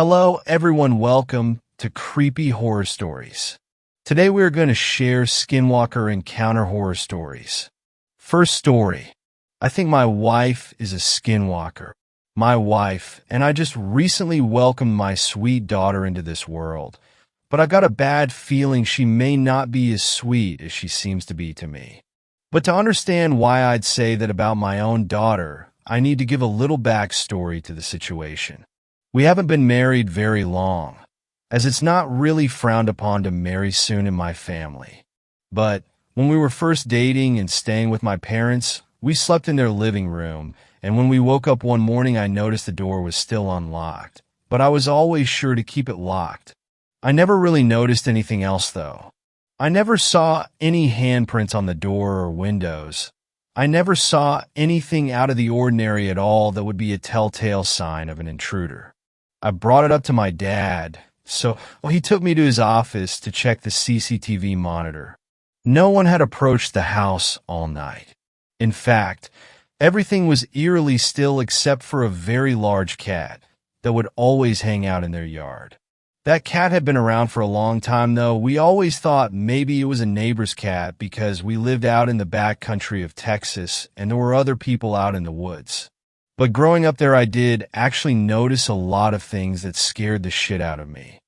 Hello, everyone. Welcome to Creepy Horror Stories. Today we are going to share Skinwalker encounter horror stories. First story. I think my wife is a skinwalker. My wife, and I just recently welcomed my sweet daughter into this world. But I got a bad feeling she may not be as sweet as she seems to be to me. But to understand why I'd say that about my own daughter, I need to give a little backstory to the situation. We haven't been married very long, as it's not really frowned upon to marry soon in my family. But when we were first dating and staying with my parents, we slept in their living room, and when we woke up one morning I noticed the door was still unlocked, but I was always sure to keep it locked. I never really noticed anything else though. I never saw any handprints on the door or windows. I never saw anything out of the ordinary at all that would be a telltale sign of an intruder. I brought it up to my dad, so he took me to his office to check the CCTV monitor. No one had approached the house all night. In fact, everything was eerily still except for a very large cat that would always hang out in their yard. That cat had been around for a long time, though. We always thought maybe it was a neighbor's cat because we lived out in the back country of Texas and there were other people out in the woods. But growing up there, I did actually notice a lot of things that scared the shit out of me.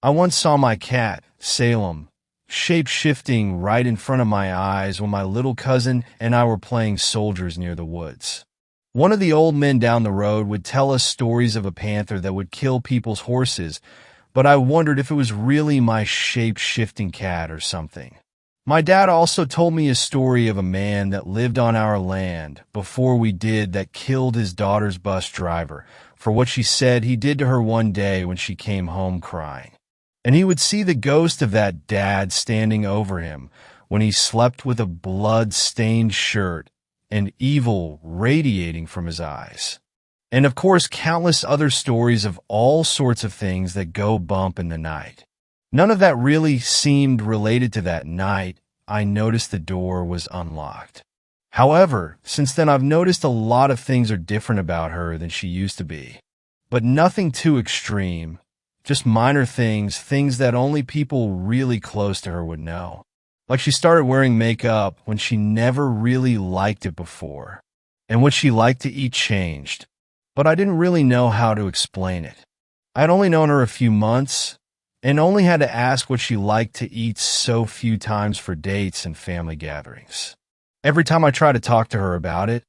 I once saw my cat, Salem, shape-shifting right in front of my eyes when my little cousin and I were playing soldiers near the woods. One of the old men down the road would tell us stories of a panther that would kill people's horses, but I wondered if it was really my shape-shifting cat or something. My dad also told me a story of a man that lived on our land before we did that killed his daughter's bus driver for what she said he did to her one day when she came home crying. And he would see the ghost of that dad standing over him when he slept with a blood-stained shirt and evil radiating from his eyes. And of course, countless other stories of all sorts of things that go bump in the night. None of that really seemed related to that night. I noticed the door was unlocked. However, since then I've noticed a lot of things are different about her than she used to be. But nothing too extreme, just minor things that only people really close to her would know. Like she started wearing makeup when she never really liked it before. And what she liked to eat changed. But I didn't really know how to explain it. I'd only known her a few months, and only had to ask what she liked to eat so few times for dates and family gatherings. Every time I tried to talk to her about it,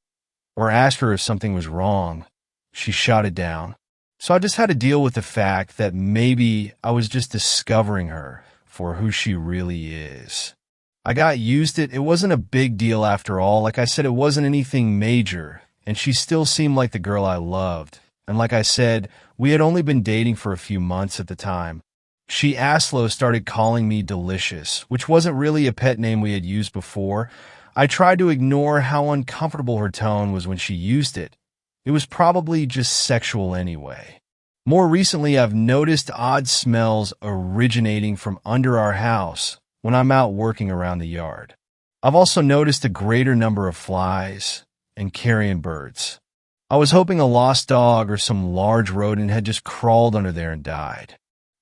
or ask her if something was wrong, she shot it down. So I just had to deal with the fact that maybe I was just discovering her for who she really is. I got used to it. It wasn't a big deal after all. Like I said, it wasn't anything major, and she still seemed like the girl I loved. And like I said, we had only been dating for a few months at the time. She Aslo started calling me Delicious, which wasn't really a pet name we had used before. I tried to ignore how uncomfortable her tone was when she used it. It was probably just sexual anyway. More recently, I've noticed odd smells originating from under our house when I'm out working around the yard. I've also noticed a greater number of flies and carrion birds. I was hoping a lost dog or some large rodent had just crawled under there and died.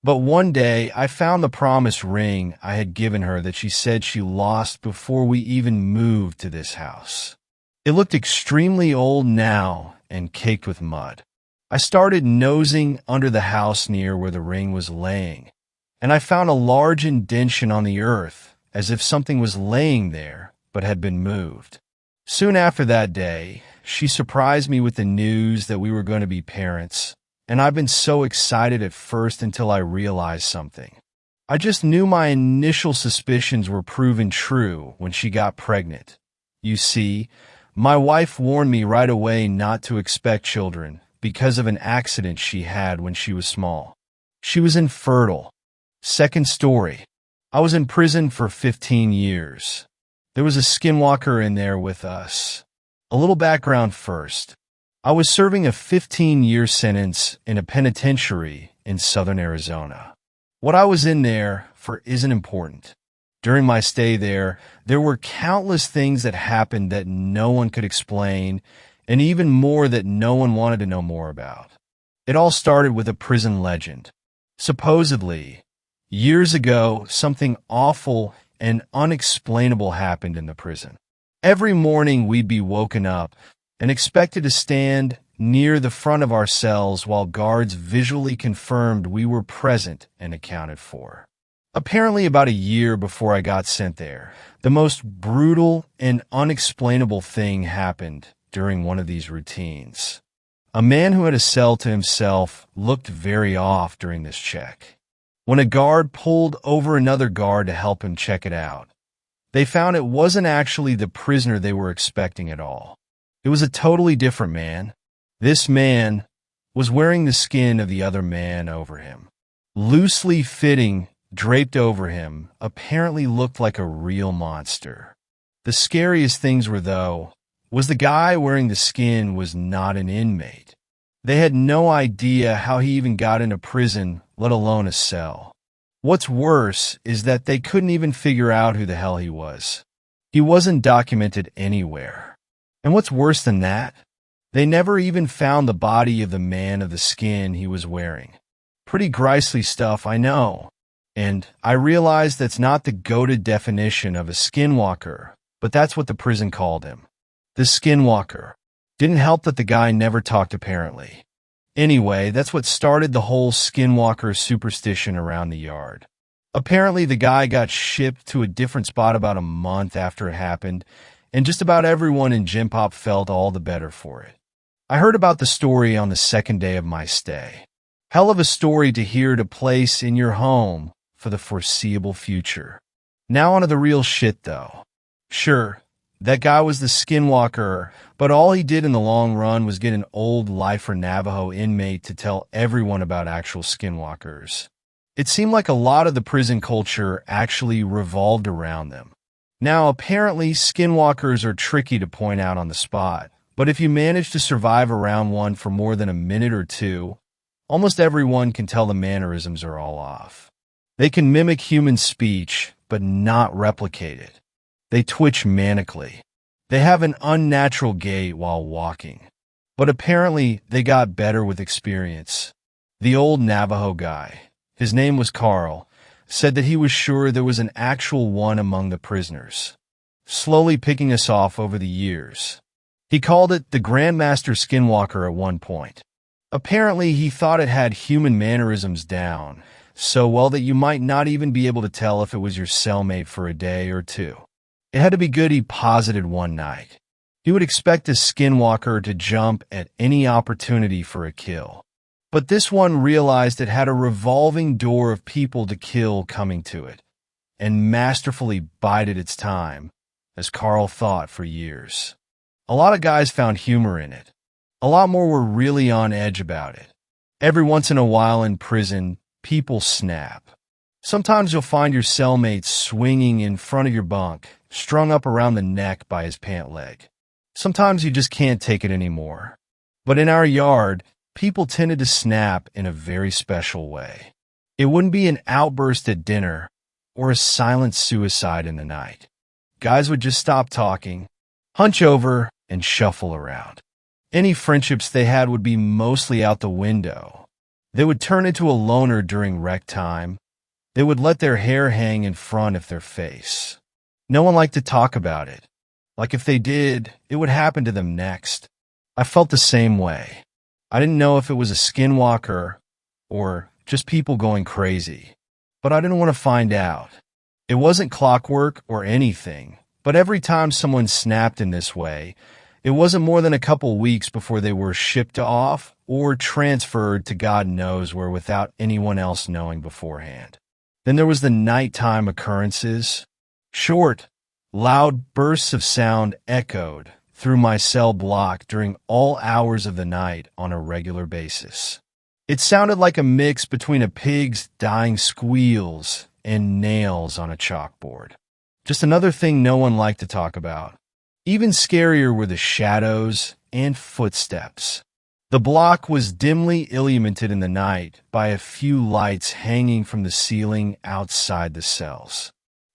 But one day, I found the promised ring I had given her that she said she lost before we even moved to this house. It looked extremely old now and caked with mud. I started nosing under the house near where the ring was laying, and I found a large indentation on the earth, as if something was laying there but had been moved. Soon after that day, she surprised me with the news that we were going to be parents. And I've been so excited at first until I realized something. I just knew my initial suspicions were proven true when she got pregnant. You see, my wife warned me right away not to expect children because of an accident she had when she was small. She was infertile. Second story. I was in prison for 15 years. There was a skinwalker in there with us. A little background first. I was serving a 15-year sentence in a penitentiary in southern Arizona. What I was in there for isn't important. During my stay there were countless things that happened that no one could explain, and even more that no one wanted to know more about. It all started with a prison legend. Supposedly, years ago, something awful and unexplainable happened in the prison. Every morning we'd be woken up and expected to stand near the front of our cells while guards visually confirmed we were present and accounted for. Apparently, about a year before I got sent there, the most brutal and unexplainable thing happened during one of these routines. A man who had a cell to himself looked very off during this check. When a guard pulled over another guard to help him check it out, they found it wasn't actually the prisoner they were expecting at all. It was a totally different man. This man was wearing the skin of the other man over him. Loosely fitting, draped over him, apparently looked like a real monster. The scariest things were, though, was the guy wearing the skin was not an inmate. They had no idea how he even got into prison, let alone a cell. What's worse is that they couldn't even figure out who the hell he was. He wasn't documented anywhere. And what's worse than that? They never even found the body of the man of the skin he was wearing. Pretty grisly stuff, I know. And I realize that's not the goated definition of a skinwalker, but that's what the prison called him. The Skinwalker. Didn't help that the guy never talked, apparently. Anyway, that's what started the whole Skinwalker superstition around the yard. Apparently, the guy got shipped to a different spot about a month after it happened, and just about everyone in Gym Pop felt all the better for it. I heard about the story on the second day of my stay. Hell of a story to hear to place in your home for the foreseeable future. Now onto the real shit, though. Sure, that guy was the Skinwalker, but all he did in the long run was get an old lifer Navajo inmate to tell everyone about actual Skinwalkers. It seemed like a lot of the prison culture actually revolved around them. Now, apparently, Skinwalkers are tricky to point out on the spot, but if you manage to survive around one for more than a minute or two, almost everyone can tell the mannerisms are all off. They can mimic human speech, but not replicate it. They twitch manically. They have an unnatural gait while walking. But apparently, they got better with experience. The old Navajo guy, his name was Carl, said that he was sure there was an actual one among the prisoners, slowly picking us off over the years. He called it the Grandmaster Skinwalker at one point. Apparently, he thought it had human mannerisms down, so well that you might not even be able to tell if it was your cellmate for a day or two. It had to be good, he posited one night. He would expect a Skinwalker to jump at any opportunity for a kill. But this one realized it had a revolving door of people to kill coming to it, and masterfully bided its time, as Carl thought for years. A lot of guys found humor in it. A lot more were really on edge about it. Every once in a while in prison, people snap. Sometimes you'll find your cellmate swinging in front of your bunk, strung up around the neck by his pant leg. Sometimes you just can't take it anymore. But in our yard, people tended to snap in a very special way. It wouldn't be an outburst at dinner or a silent suicide in the night. Guys would just stop talking, hunch over, and shuffle around. Any friendships they had would be mostly out the window. They would turn into a loner during rec time. They would let their hair hang in front of their face. No one liked to talk about it. Like if they did, it would happen to them next. I felt the same way. I didn't know if it was a skinwalker or just people going crazy, but I didn't want to find out. It wasn't clockwork or anything, but every time someone snapped in this way, it wasn't more than a couple weeks before they were shipped off or transferred to God knows where without anyone else knowing beforehand. Then there was the nighttime occurrences. Short, loud bursts of sound echoed through my cell block during all hours of the night on a regular basis. It sounded like a mix between a pig's dying squeals and nails on a chalkboard. Just another thing no one liked to talk about. Even scarier were the shadows and footsteps. The block was dimly illuminated in the night by a few lights hanging from the ceiling outside the cells.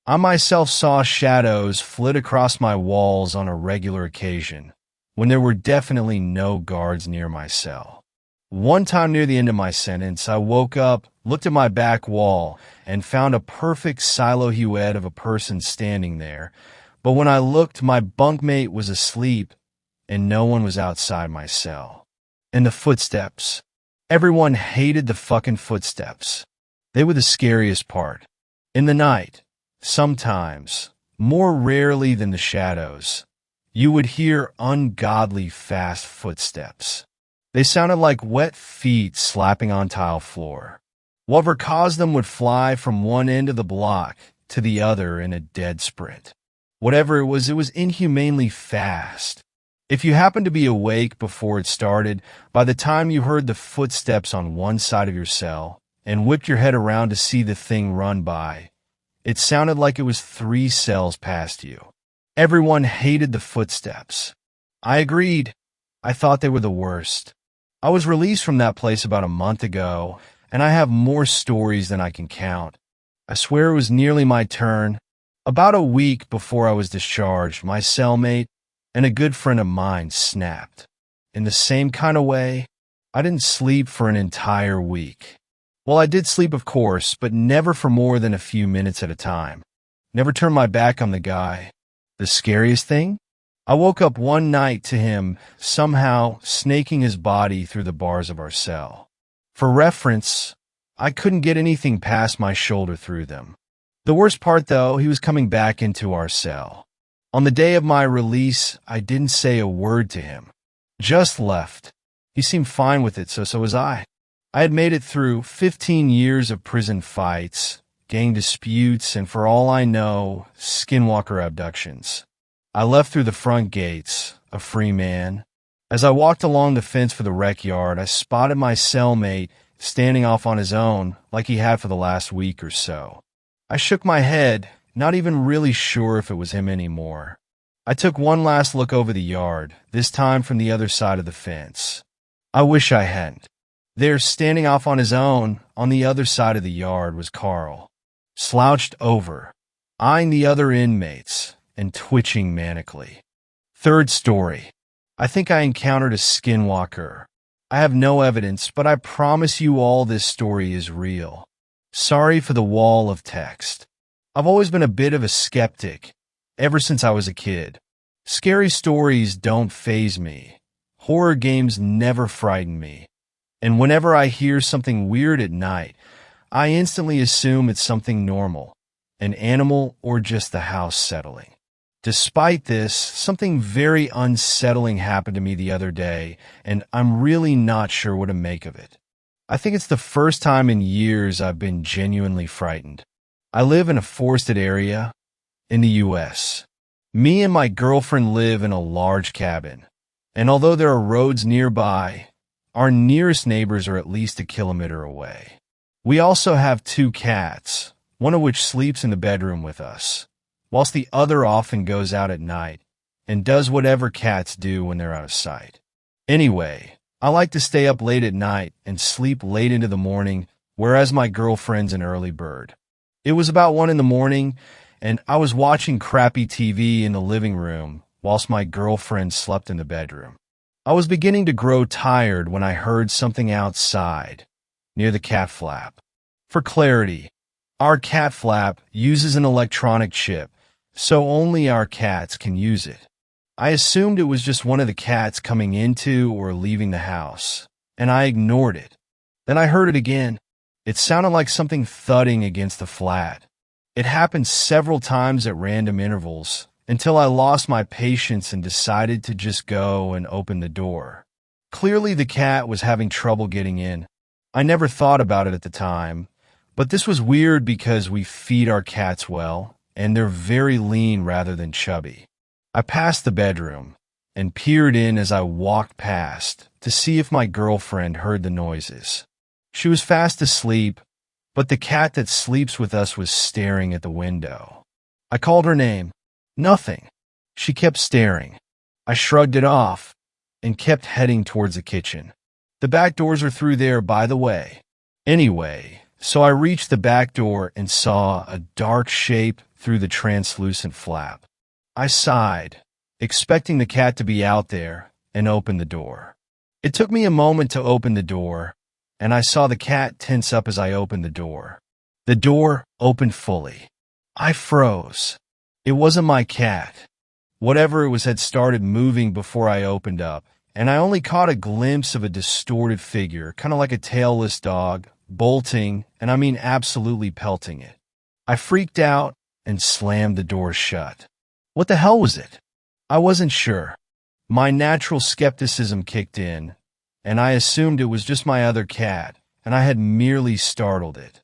I myself saw shadows flit across my walls on a regular occasion, when there were definitely no guards near my cell. One time near the end of my sentence, I woke up, looked at my back wall, and found a perfect silhouette of a person standing there. But when I looked, my bunkmate was asleep, and no one was outside my cell. And the footsteps. Everyone hated the fucking footsteps. They were the scariest part. In the night, sometimes, more rarely than the shadows, you would hear ungodly fast footsteps. They sounded like wet feet slapping on tile floor. Whatever caused them would fly from one end of the block to the other in a dead sprint. Whatever it was inhumanely fast. If you happened to be awake before it started, by the time you heard the footsteps on one side of your cell and whipped your head around to see the thing run by, it sounded like it was 3 cells past you. Everyone hated the footsteps. I agreed. I thought they were the worst. I was released from that place about a month ago, and I have more stories than I can count. I swear it was nearly my turn. About a week before I was discharged, my cellmate and a good friend of mine snapped. In the same kind of way, I didn't sleep for an entire week. Well, I did sleep, of course, but never for more than a few minutes at a time. Never turned my back on the guy. The scariest thing? I woke up one night to him somehow snaking his body through the bars of our cell. For reference, I couldn't get anything past my shoulder through them. The worst part, though, he was coming back into our cell. On the day of my release, I didn't say a word to him. Just left. He seemed fine with it, so was I. I had made it through 15 years of prison fights, gang disputes, and for all I know, Skinwalker abductions. I left through the front gates, a free man. As I walked along the fence for the rec yard, I spotted my cellmate standing off on his own like he had for the last week or so. I shook my head, not even really sure if it was him anymore. I took one last look over the yard, this time from the other side of the fence. I wish I hadn't. There, standing off on his own, on the other side of the yard, was Carl, slouched over, eyeing the other inmates, and twitching manically. Third story. I think I encountered a skinwalker. I have no evidence, but I promise you all this story is real. Sorry for the wall of text. I've always been a bit of a skeptic, ever since I was a kid. Scary stories don't faze me. Horror games never frighten me. And whenever I hear something weird at night, I instantly assume it's something normal, an animal or just the house settling. Despite this, something very unsettling happened to me the other day, and I'm really not sure what to make of it. I think it's the first time in years I've been genuinely frightened. I live in a forested area in the U.S. Me and my girlfriend live in a large cabin, and although there are roads nearby, our nearest neighbors are at least a kilometer away. We also have 2 cats, one of which sleeps in the bedroom with us, whilst the other often goes out at night and does whatever cats do when they're out of sight. Anyway, I like to stay up late at night and sleep late into the morning, whereas my girlfriend's an early bird. It was about 1 in the morning, and I was watching crappy TV in the living room whilst my girlfriend slept in the bedroom. I was beginning to grow tired when I heard something outside, near the cat flap. For clarity, our cat flap uses an electronic chip, so only our cats can use it. I assumed it was just one of the cats coming into or leaving the house, and I ignored it. Then I heard it again. It sounded like something thudding against the flat. It happened several times at random intervals, until I lost my patience and decided to just go and open the door. Clearly the cat was having trouble getting in. I never thought about it at the time, but this was weird because we feed our cats well, and they're very lean rather than chubby. I passed the bedroom and peered in as I walked past to see if my girlfriend heard the noises. She was fast asleep, but the cat that sleeps with us was staring at the window. I called her name. Nothing. She kept staring. I shrugged it off and kept heading towards the kitchen. The back doors are through there, by the way. Anyway, so I reached the back door and saw a dark shape through the translucent flap. I sighed, expecting the cat to be out there, and opened the door. It took me a moment to open the door, and I saw the cat tense up as I opened the door. The door opened fully. I froze. It wasn't my cat. Whatever it was had started moving before I opened up, and I only caught a glimpse of a distorted figure, kind of like a tailless dog, bolting, and I mean absolutely pelting it. I freaked out and slammed the door shut. What the hell was it? I wasn't sure. My natural skepticism kicked in, and I assumed it was just my other cat, and I had merely startled it.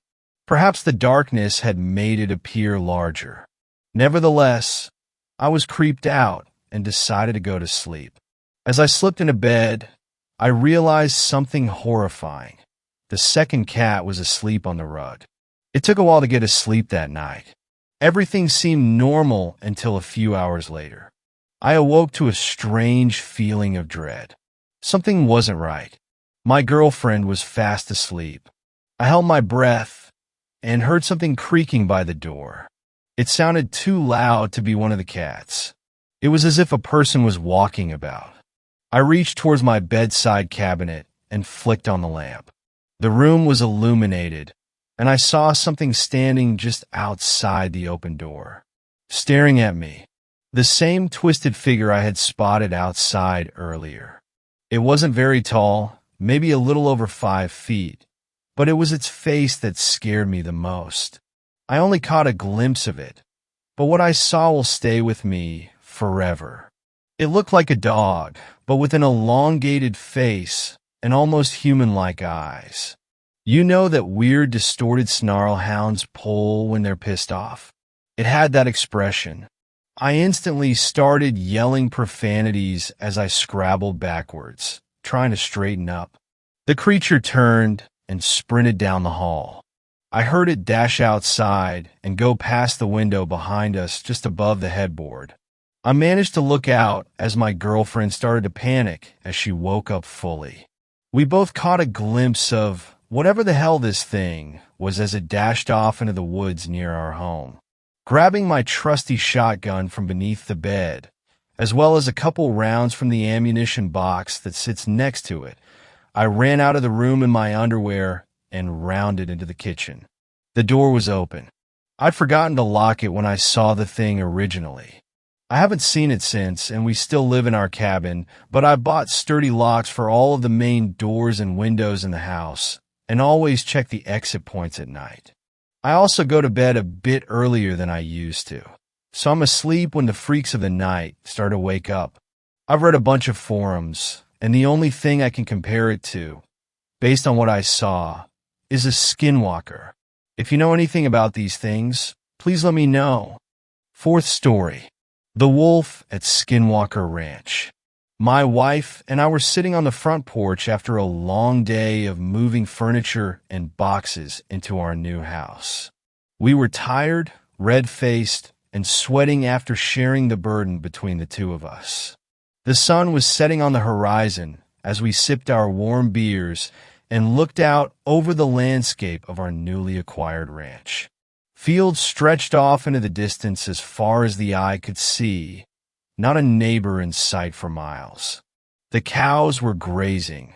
Perhaps the darkness had made it appear larger. Nevertheless, I was creeped out and decided to go to sleep. As I slipped into bed, I realized something horrifying. The second cat was asleep on the rug. It took a while to get to sleep that night. Everything seemed normal until a few hours later. I awoke to a strange feeling of dread. Something wasn't right. My girlfriend was fast asleep. I held my breath and heard something creaking by the door. It sounded too loud to be one of the cats. It was as if a person was walking about. I reached towards my bedside cabinet and flicked on the lamp. The room was illuminated, and I saw something standing just outside the open door, staring at me. The same twisted figure I had spotted outside earlier. It wasn't very tall, maybe a little over 5 feet, but it was its face that scared me the most. I only caught a glimpse of it, but what I saw will stay with me forever. It looked like a dog, but with an elongated face and almost human-like eyes. You know that weird, distorted snarl hounds pull when they're pissed off? It had that expression. I instantly started yelling profanities as I scrabbled backwards, trying to straighten up. The creature turned and sprinted down the hall. I heard it dash outside and go past the window behind us just above the headboard. I managed to look out as my girlfriend started to panic as she woke up fully. We both caught a glimpse of whatever the hell this thing was as it dashed off into the woods near our home. Grabbing my trusty shotgun from beneath the bed, as well as a couple rounds from the ammunition box that sits next to it, I ran out of the room in my underwear and rounded into the kitchen. The door was open. I'd forgotten to lock it when I saw the thing originally. I haven't seen it since, and we still live in our cabin, but I bought sturdy locks for all of the main doors and windows in the house, and always check the exit points at night. I also go to bed a bit earlier than I used to, so I'm asleep when the freaks of the night start to wake up. I've read a bunch of forums, and the only thing I can compare it to, based on what I saw, is a skinwalker. If you know anything about these things, please let me know. Fourth story. The Wolf at Skinwalker Ranch. My wife and I were sitting on the front porch after a long day of moving furniture and boxes into our new house. We were tired, red-faced, and sweating after sharing the burden between the two of us. The sun was setting on the horizon as we sipped our warm beers and looked out over the landscape of our newly acquired ranch. Fields stretched off into the distance as far as the eye could see, not a neighbor in sight for miles. The cows were grazing,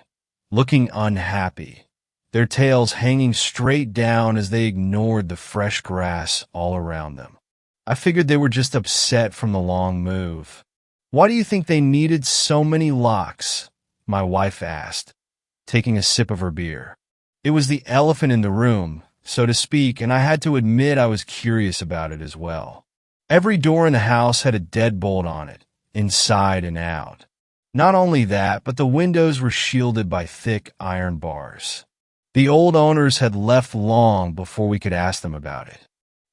looking unhappy, their tails hanging straight down as they ignored the fresh grass all around them. I figured they were just upset from the long move. "Why do you think they needed so many locks?" my wife asked, taking a sip of her beer. It was the elephant in the room, so to speak, and I had to admit I was curious about it as well. Every door in the house had a deadbolt on it, inside and out. Not only that, but the windows were shielded by thick iron bars. The old owners had left long before we could ask them about it.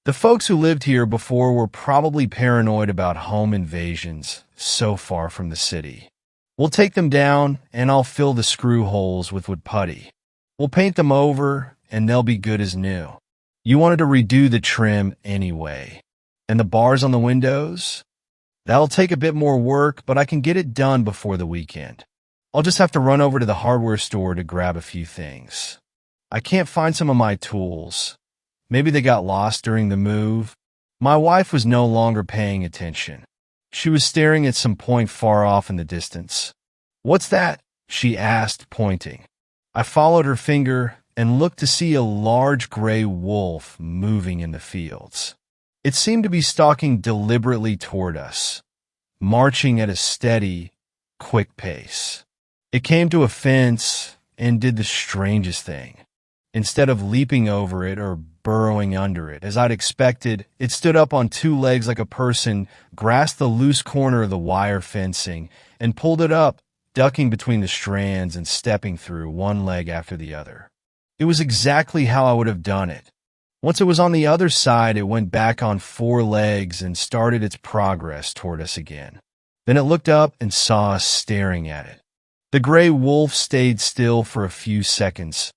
The folks who lived here before were probably paranoid about home invasions so far from the city. "We'll take them down, and I'll fill the screw holes with wood putty. We'll paint them over, and they'll be good as new. You wanted to redo the trim anyway. And the bars on the windows? That'll take a bit more work, but I can get it done before the weekend. I'll just have to run over to the hardware store to grab a few things. I can't find some of my tools. Maybe they got lost during the move." My wife was no longer paying attention. She was staring at some point far off in the distance. "What's that?" she asked, pointing. I followed her finger and looked to see a large gray wolf moving in the fields. It seemed to be stalking deliberately toward us, marching at a steady, quick pace. It came to a fence and did the strangest thing. Instead of leaping over it or burrowing under it, as I'd expected, it stood up on two legs like a person, grasped the loose corner of the wire fencing, and pulled it up, ducking between the strands and stepping through one leg after the other. It was exactly how I would have done it. Once it was on the other side, it went back on four legs and started its progress toward us again. Then it looked up and saw us staring at it. The gray wolf stayed still for a few seconds,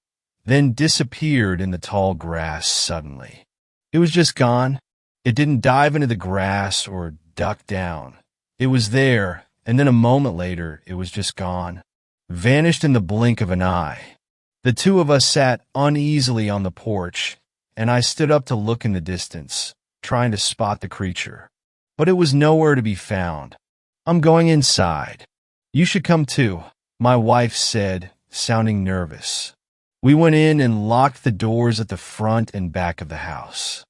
then disappeared in the tall grass suddenly. It was just gone. It didn't dive into the grass or duck down. It was there, and then a moment later, it was just gone. Vanished in the blink of an eye. The two of us sat uneasily on the porch, and I stood up to look in the distance, trying to spot the creature. But it was nowhere to be found. I'm going inside. You should come too, my wife said, sounding nervous. We went in and locked the doors at the front and back of the house.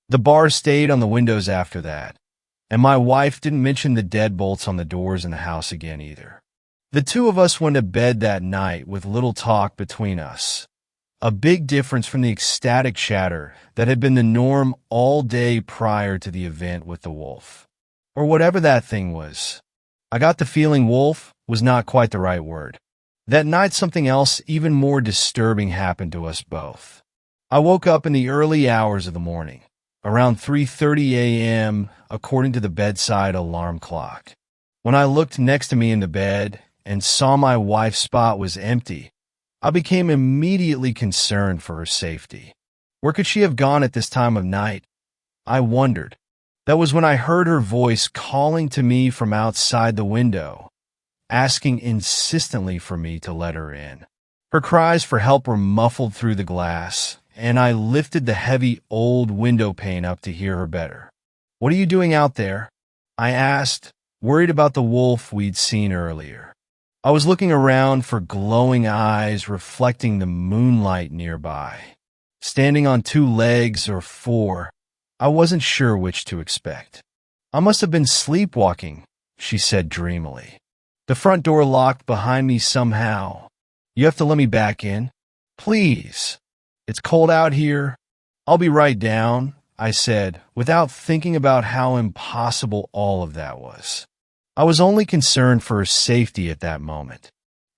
The bars stayed on the windows after that, and my wife didn't mention the deadbolts on the doors in the house again either. The two of us went to bed that night with little talk between us, a big difference from the ecstatic chatter that had been the norm all day prior to the event with the wolf. Or whatever that thing was. I got the feeling wolf was not quite the right word. That night something else even more disturbing happened to us both. I woke up in the early hours of the morning, around 3:30 a.m. according to the bedside alarm clock. When I looked next to me in the bed and saw my wife's spot was empty, I became immediately concerned for her safety. Where could she have gone at this time of night? I wondered. That was when I heard her voice calling to me from outside the window, asking insistently for me to let her in. Her cries for help were muffled through the glass, and I lifted the heavy old window pane up to hear her better. "What are you doing out there?" I asked, worried about the wolf we'd seen earlier. I was looking around for glowing eyes reflecting the moonlight nearby. Standing on two legs or four, I wasn't sure which to expect. "I must have been sleepwalking," she said dreamily. "The front door locked behind me somehow. You have to let me back in. Please. It's cold out here. I'll be right down," I said, without thinking about how impossible all of that was. I was only concerned for her safety at that moment,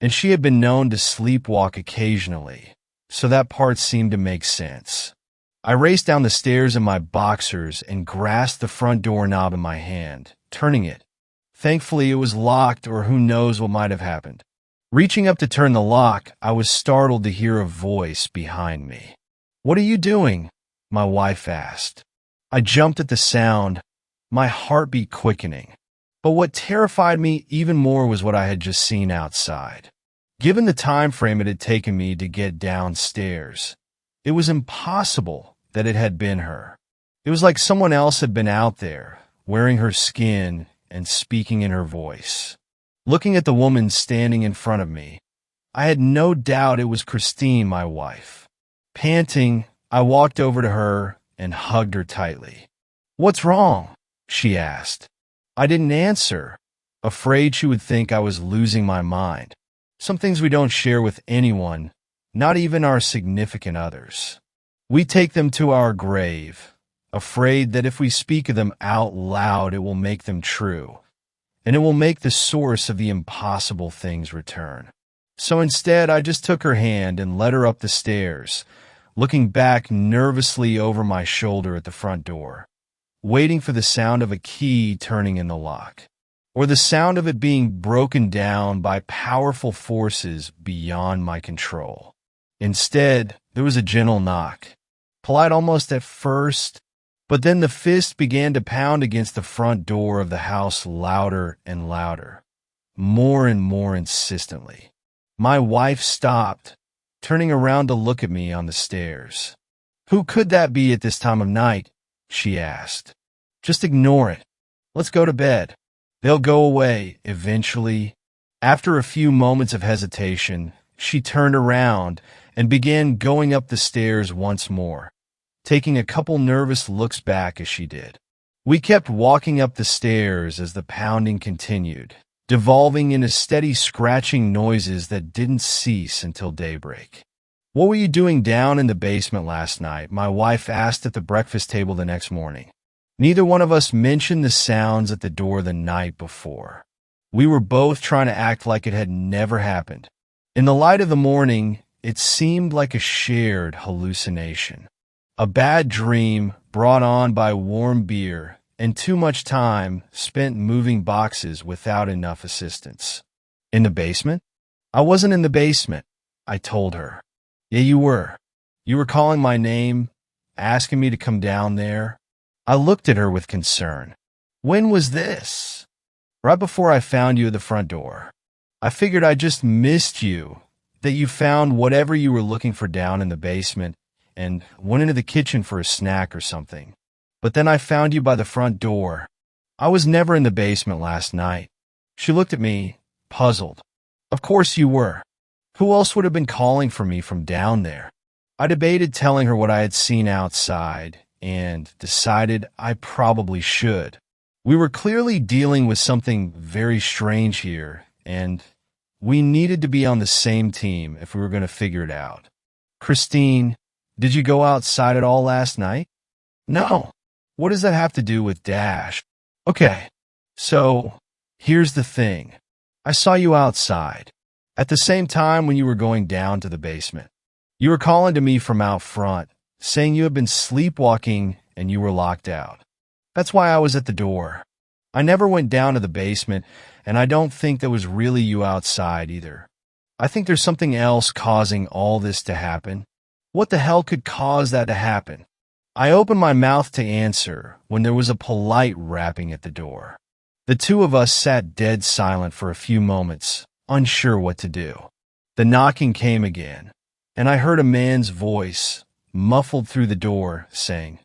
and she had been known to sleepwalk occasionally, so that part seemed to make sense. I raced down the stairs in my boxers and grasped the front door knob in my hand, turning it. Thankfully, it was locked, or who knows what might have happened. Reaching up to turn the lock, I was startled to hear a voice behind me. "What are you doing?" my wife asked. I jumped at the sound, my heartbeat quickening. But what terrified me even more was what I had just seen outside. Given the time frame it had taken me to get downstairs, it was impossible that it had been her. It was like someone else had been out there, wearing her skin and speaking in her voice. Looking at the woman standing in front of me, I had no doubt it was Christine, my wife. Panting, I walked over to her and hugged her tightly. "What's wrong?" she asked. I didn't answer, afraid she would think I was losing my mind. Some things we don't share with anyone, not even our significant others. We take them to our grave, afraid that if we speak of them out loud it will make them true, and it will make the source of the impossible things return. So instead, I just took her hand and led her up the stairs, looking back nervously over my shoulder at the front door, waiting for the sound of a key turning in the lock, or the sound of it being broken down by powerful forces beyond my control. Instead, there was a gentle knock, polite almost at first, but then the fist began to pound against the front door of the house louder and louder, more and more insistently. My wife stopped, turning around to look at me on the stairs. "Who could that be at this time of night?" she asked. "Just ignore it. Let's go to bed. They'll go away eventually." After a few moments of hesitation, she turned around and began going up the stairs once more, taking a couple nervous looks back as she did. We kept walking up the stairs as the pounding continued, devolving into steady scratching noises that didn't cease until daybreak. "What were you doing down in the basement last night?" my wife asked at the breakfast table the next morning. Neither one of us mentioned the sounds at the door the night before. We were both trying to act like it had never happened. In the light of the morning, it seemed like a shared hallucination. A bad dream brought on by warm beer and too much time spent moving boxes without enough assistance. "In the basement?" "I wasn't in the basement," I told her. "Yeah, you were. You were calling my name, asking me to come down there." I looked at her with concern. "When was this?" "Right before I found you at the front door. I figured I just missed you, that you found whatever you were looking for down in the basement and went into the kitchen for a snack or something. But then I found you by the front door. I was never in the basement last night." She looked at me, puzzled. "Of course you were. Who else would have been calling for me from down there?" I debated telling her what I had seen outside and decided I probably should. We were clearly dealing with something very strange here, and we needed to be on the same team if we were going to figure it out. "Christine, did you go outside at all last night?" "No." "What does that have to do with Dash?" "Okay, so here's the thing. I saw you outside at the same time when you were going down to the basement. You were calling to me from out front, saying you had been sleepwalking and you were locked out. That's why I was at the door. I never went down to the basement, and I don't think that was really you outside either. I think there's something else causing all this to happen. What the hell could cause that to happen?" I opened my mouth to answer when there was a polite rapping at the door. The two of us sat dead silent for a few moments, unsure what to do. The knocking came again, and I heard a man's voice, muffled through the door, saying,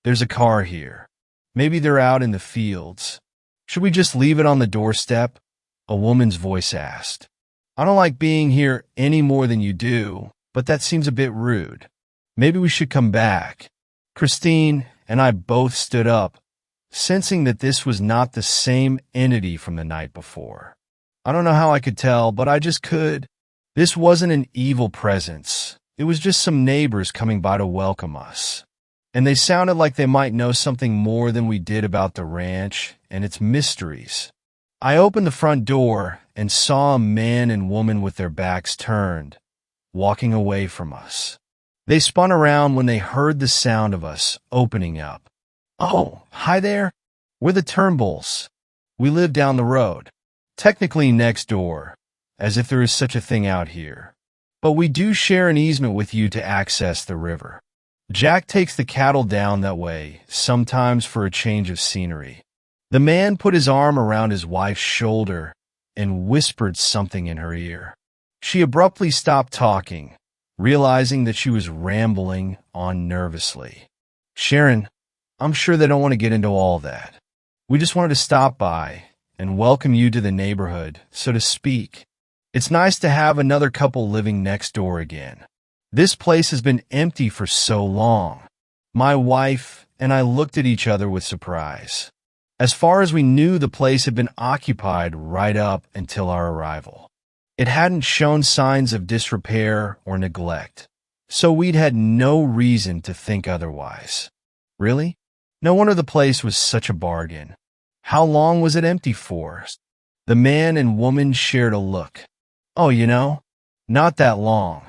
"There's a car here. Maybe they're out in the fields. Should we just leave it on the doorstep?" A woman's voice asked. "I don't like being here any more than you do, but that seems a bit rude. Maybe we should come back." Christine and I both stood up, sensing that this was not the same entity from the night before. I don't know how I could tell, but I just could. This wasn't an evil presence. It was just some neighbors coming by to welcome us. And they sounded like they might know something more than we did about the ranch and its mysteries. I opened the front door and saw a man and woman with their backs turned, walking away from us. They spun around when they heard the sound of us opening up. "Oh, hi there. We're the Turnbulls. We live down the road. Technically next door, as if there is such a thing out here. But we do share an easement with you to access the river. Jack takes the cattle down that way, sometimes for a change of scenery." The man put his arm around his wife's shoulder and whispered something in her ear. She abruptly stopped talking, realizing that she was rambling on nervously. "Sharon, I'm sure they don't want to get into all that. We just wanted to stop by and welcome you to the neighborhood, so to speak. It's nice to have another couple living next door again. This place has been empty for so long." My wife and I looked at each other with surprise. As far as we knew, the place had been occupied right up until our arrival. It hadn't shown signs of disrepair or neglect, so we'd had no reason to think otherwise. Really? No wonder the place was such a bargain. How long was it empty for? The man and woman shared a look. "Oh, not that long.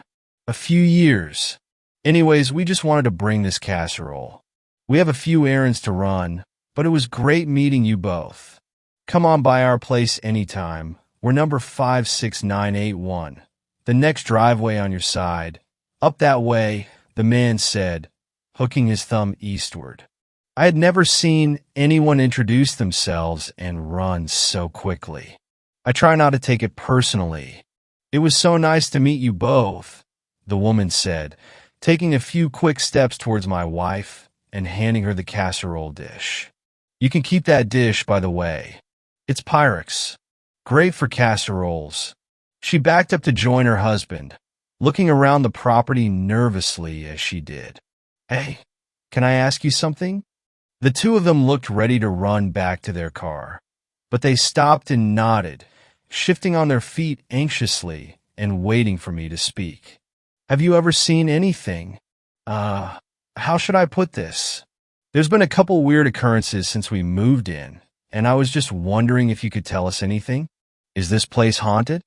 A few years. Anyways, we just wanted to bring this casserole. We have a few errands to run, but it was great meeting you both. Come on by our place anytime. We're number 56981. The next driveway on your side. Up that way," the man said, hooking his thumb eastward. I had never seen anyone introduce themselves and run so quickly. I try not to take it personally. "It was so nice to meet you both," the woman said, taking a few quick steps towards my wife and handing her the casserole dish. "You can keep that dish, by the way. It's Pyrex." Great for casseroles. She backed up to join her husband, looking around the property nervously as she did. Hey, can I ask you something? The two of them looked ready to run back to their car, but they stopped and nodded, shifting on their feet anxiously and waiting for me to speak. Have you ever seen anything? How should I put this? There's been a couple weird occurrences since we moved in, and I was just wondering if you could tell us anything. Is this place haunted?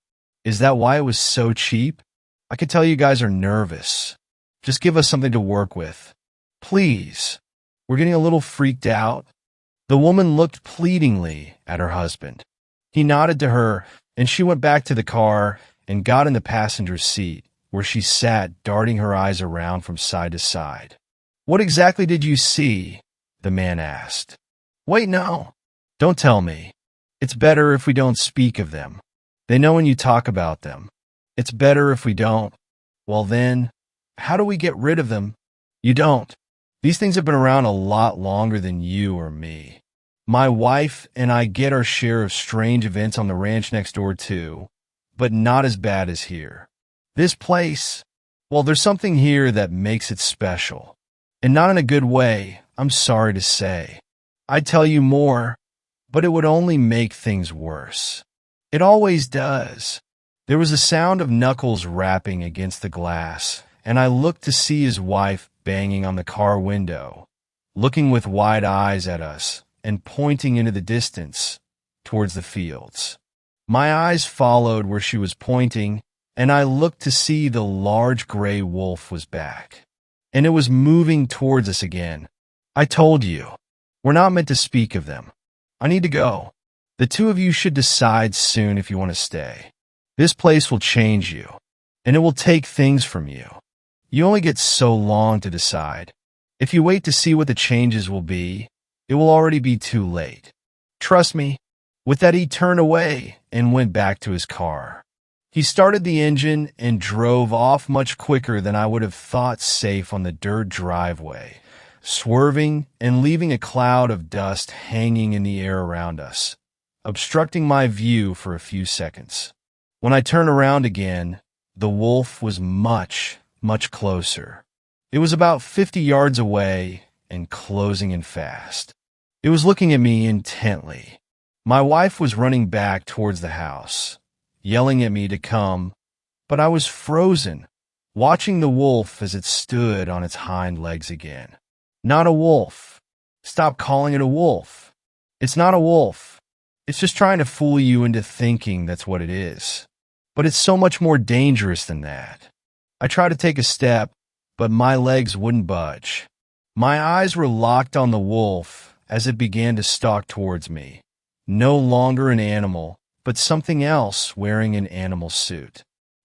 Is that why it was so cheap? I could tell you guys are nervous. Just give us something to work with. Please. We're getting a little freaked out. The woman looked pleadingly at her husband. He nodded to her, and she went back to the car and got in the passenger seat, where she sat, darting her eyes around from side to side. What exactly did you see? The man asked. Wait, no. Don't tell me. It's better if we don't speak of them. They know when you talk about them. It's better if we don't. Well then, how do we get rid of them? You don't. These things have been around a lot longer than you or me. My wife and I get our share of strange events on the ranch next door too, but not as bad as here. This place, well, there's something here that makes it special. And not in a good way, I'm sorry to say. I'd tell you more, but it would only make things worse. It always does. There was a sound of knuckles rapping against the glass, and I looked to see his wife banging on the car window, looking with wide eyes at us and pointing into the distance towards the fields. My eyes followed where she was pointing, and I looked to see the large gray wolf was back, and it was moving towards us again. I told you, we're not meant to speak of them. I need to go. The two of you should decide soon if you want to stay. This place will change you, and it will take things from you. You only get so long to decide. If you wait to see what the changes will be, it will already be too late. Trust me. With that, he turned away and went back to his car. He started the engine and drove off much quicker than I would have thought safe on the dirt driveway, swerving and leaving a cloud of dust hanging in the air around us, obstructing my view for a few seconds. When I turned around again, the wolf was much closer. It was about 50 yards away and closing in fast. It was looking at me intently. My wife was running back towards the house, yelling at me to come, but I was frozen, watching the wolf as it stood on its hind legs again. Not a wolf. Stop calling it a wolf. It's not a wolf. It's just trying to fool you into thinking that's what it is. But it's so much more dangerous than that. I tried to take a step, but my legs wouldn't budge. My eyes were locked on the wolf as it began to stalk towards me. No longer an animal, but something else wearing an animal suit.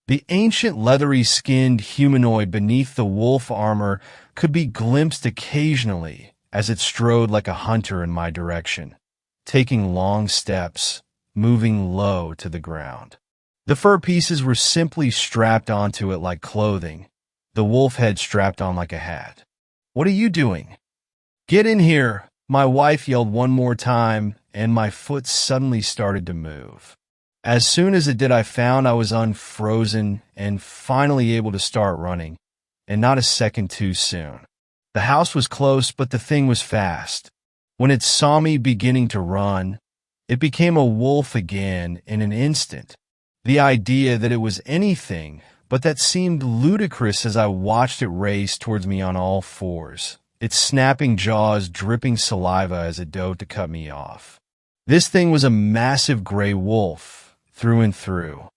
The ancient leathery-skinned humanoid beneath the wolf armor could be glimpsed occasionally as it strode like a hunter in my direction, taking long steps, moving low to the ground. The fur pieces were simply strapped onto it like clothing, the wolf head strapped on like a hat. What are you doing? Get in here, my wife yelled one more time, and my foot suddenly started to move. As soon as it did, I found I was unfrozen and finally able to start running, and not a second too soon. The house was close, but the thing was fast. When it saw me beginning to run, it became a wolf again in an instant. The idea that it was anything but that seemed ludicrous as I watched it race towards me on all fours, its snapping jaws dripping saliva as it dove to cut me off. This thing was a massive gray wolf, through and through.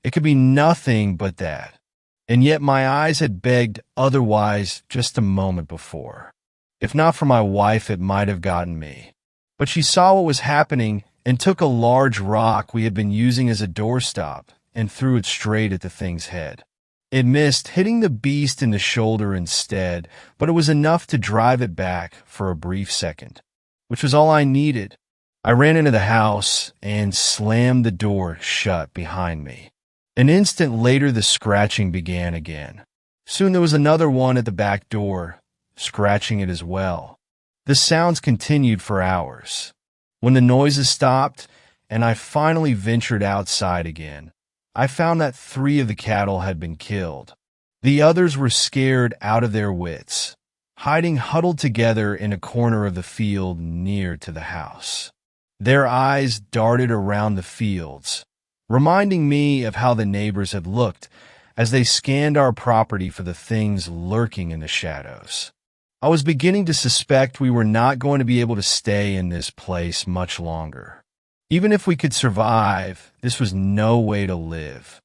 It could be nothing but that, and yet my eyes had begged otherwise just a moment before. If not for my wife, it might have gotten me. But she saw what was happening and took a large rock we had been using as a doorstop and threw it straight at the thing's head. It missed, hitting the beast in the shoulder instead, but it was enough to drive it back for a brief second, which was all I needed. I ran into the house and slammed the door shut behind me. An instant later, the scratching began again. Soon there was another one at the back door, scratching it as well. The sounds continued for hours. When the noises stopped and I finally ventured outside again, I found that 3 of the cattle had been killed. The others were scared out of their wits, hiding huddled together in a corner of the field near to the house. Their eyes darted around the fields, reminding me of how the neighbors had looked as they scanned our property for the things lurking in the shadows. I was beginning to suspect we were not going to be able to stay in this place much longer. Even if we could survive, this was no way to live.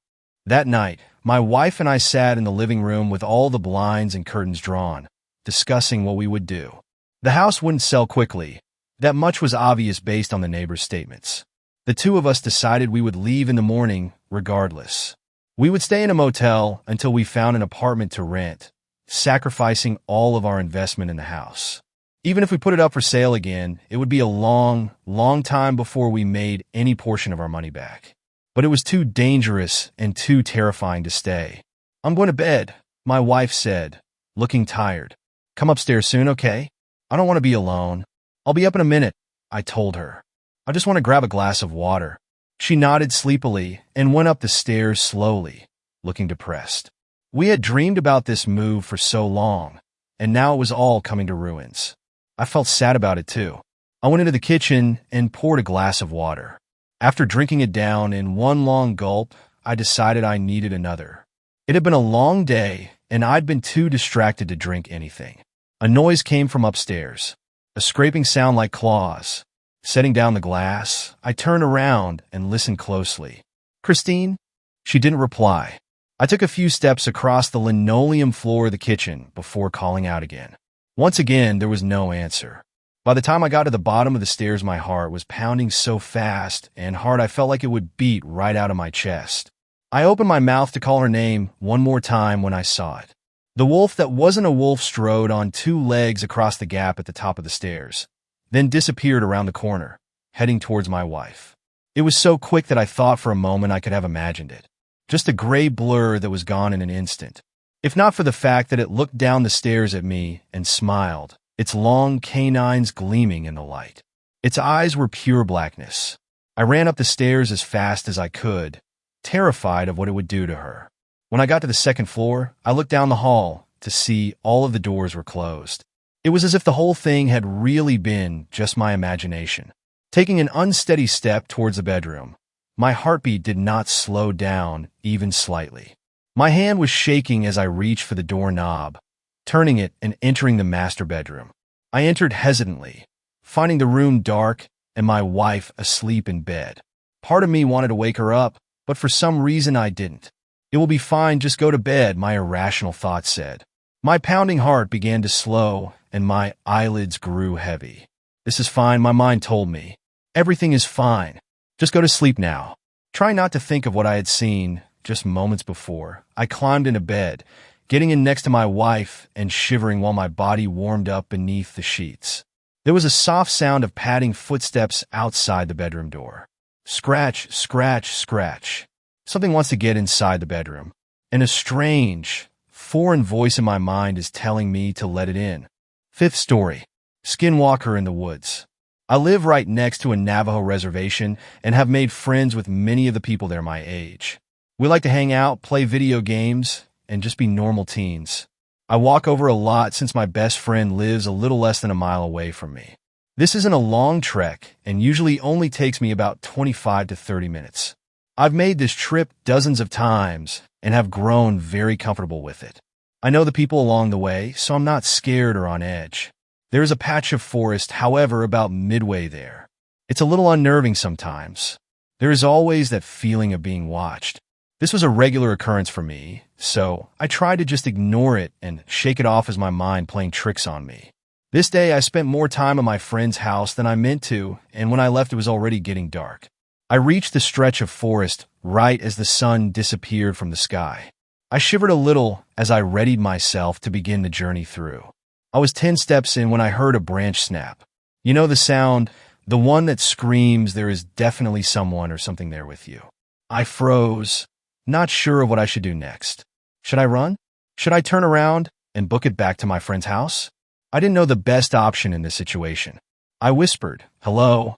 That night, my wife and I sat in the living room with all the blinds and curtains drawn, discussing what we would do. The house wouldn't sell quickly. That much was obvious based on the neighbors' statements. The 2 of us decided we would leave in the morning regardless. We would stay in a motel until we found an apartment to rent, sacrificing all of our investment in the house. Even if we put it up for sale again, it would be a long, long time before we made any portion of our money back. But it was too dangerous and too terrifying to stay. "I'm going to bed," my wife said, looking tired. "Come upstairs soon, okay? I don't want to be alone." "I'll be up in a minute," I told her. "I just want to grab a glass of water." She nodded sleepily and went up the stairs slowly, looking depressed. We had dreamed about this move for so long, and now it was all coming to ruins. I felt sad about it too. I went into the kitchen and poured a glass of water. After drinking it down in one long gulp, I decided I needed another. It had been a long day, and I'd been too distracted to drink anything. A noise came from upstairs, a scraping sound like claws. Setting down the glass, I turned around and listened closely. "Christine?" She didn't reply. I took a few steps across the linoleum floor of the kitchen before calling out again. Once again, there was no answer. By the time I got to the bottom of the stairs, my heart was pounding so fast and hard I felt like it would beat right out of my chest. I opened my mouth to call her name one more time when I saw it. The wolf that wasn't a wolf strode on 2 legs across the gap at the top of the stairs, then disappeared around the corner, heading towards my wife. It was so quick that I thought for a moment I could have imagined it. Just a gray blur that was gone in an instant. If not for the fact that it looked down the stairs at me and smiled, its long canines gleaming in the light. Its eyes were pure blackness. I ran up the stairs as fast as I could, terrified of what it would do to her. When I got to the 2nd floor, I looked down the hall to see all of the doors were closed. It was as if the whole thing had really been just my imagination. Taking an unsteady step towards the bedroom, my heartbeat did not slow down even slightly. My hand was shaking as I reached for the doorknob, turning it and entering the master bedroom. I entered hesitantly, finding the room dark and my wife asleep in bed. Part of me wanted to wake her up, but for some reason I didn't. "It will be fine, just go to bed," my irrational thoughts said. My pounding heart began to slow and my eyelids grew heavy. "This is fine," my mind told me. "Everything is fine. Just go to sleep now." Trying not to think of what I had seen just moments before, I climbed into bed, getting in next to my wife and shivering while my body warmed up beneath the sheets. There was a soft sound of padding footsteps outside the bedroom door. Scratch, scratch, scratch. Something wants to get inside the bedroom, and a strange, foreign voice in my mind is telling me to let it in. 5th story. Skinwalker in the woods. I live right next to a Navajo reservation and have made friends with many of the people there my age. We like to hang out, play video games, and just be normal teens. I walk over a lot since my best friend lives a little less than a mile away from me. This isn't a long trek and usually only takes me about 25 to 30 minutes. I've made this trip dozens of times and have grown very comfortable with it. I know the people along the way, so I'm not scared or on edge. There is a patch of forest, however, about midway there. It's a little unnerving sometimes. There is always that feeling of being watched. This was a regular occurrence for me, so I tried to just ignore it and shake it off as my mind playing tricks on me. This day, I spent more time at my friend's house than I meant to, and when I left, it was already getting dark. I reached the stretch of forest right as the sun disappeared from the sky. I shivered a little as I readied myself to begin the journey through. I was 10 steps in when I heard a branch snap. You know the sound, the one that screams there is definitely someone or something there with you. I froze, not sure of what I should do next. Should I run? Should I turn around and book it back to my friend's house? I didn't know the best option in this situation. I whispered, "Hello?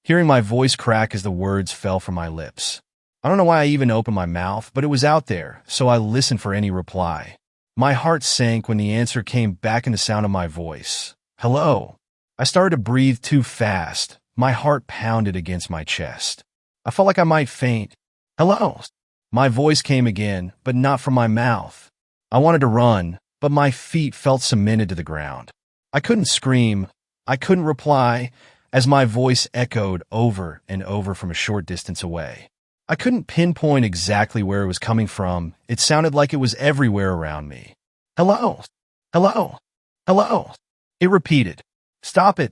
hearing my voice crack as the words fell from my lips. I don't know why I even opened my mouth, but it was out there, so I listened for any reply. My heart sank when the answer came back in the sound of my voice. Hello. I started to breathe too fast. My heart pounded against my chest. I felt like I might faint. Hello. My voice came again, but not from my mouth. I wanted to run, but my feet felt cemented to the ground. I couldn't scream. I couldn't reply, as my voice echoed over and over from a short distance away. I couldn't pinpoint exactly where it was coming from. It sounded like it was everywhere around me. Hello. Hello. Hello. It repeated. Stop it.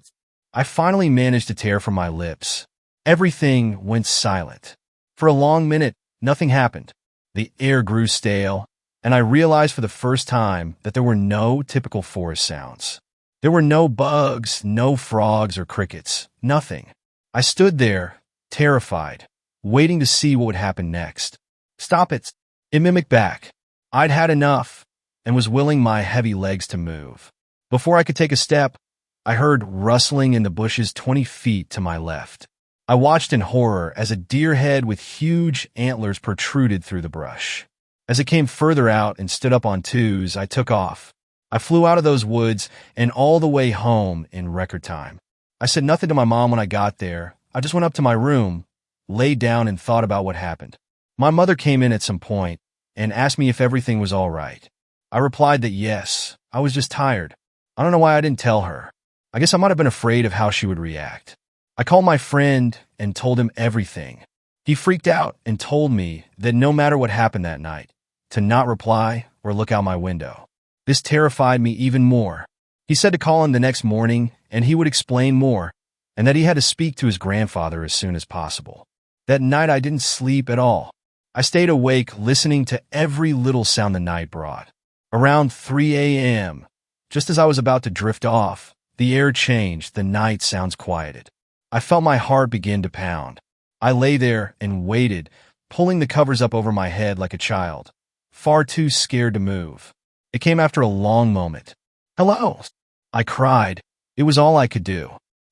I finally managed to tear from my lips. Everything went silent. For a long minute, nothing happened. The air grew stale, and I realized for the first time that there were no typical forest sounds. There were no bugs, no frogs or crickets, nothing. I stood there, terrified, waiting to see what would happen next. Stop it. It mimicked back. I'd had enough and was willing my heavy legs to move. Before I could take a step, I heard rustling in the bushes 20 feet to my left. I watched in horror as a deer head with huge antlers protruded through the brush. As it came further out and stood up on twos, I took off. I flew out of those woods and all the way home in record time. I said nothing to my mom when I got there. I just went up to my room, laid down, and thought about what happened. My mother came in at some point and asked me if everything was all right. I replied that yes, I was just tired. I don't know why I didn't tell her. I guess I might have been afraid of how she would react. I called my friend and told him everything. He freaked out and told me that no matter what happened that night, to not reply or look out my window. This terrified me even more. He said to call him the next morning and he would explain more, and that he had to speak to his grandfather as soon as possible. That night I didn't sleep at all. I stayed awake listening to every little sound the night brought. Around 3 a.m., just as I was about to drift off, the air changed, the night sounds quieted. I felt my heart begin to pound. I lay there and waited, pulling the covers up over my head like a child, far too scared to move. It came after a long moment. Hello. I cried. It was all I could do.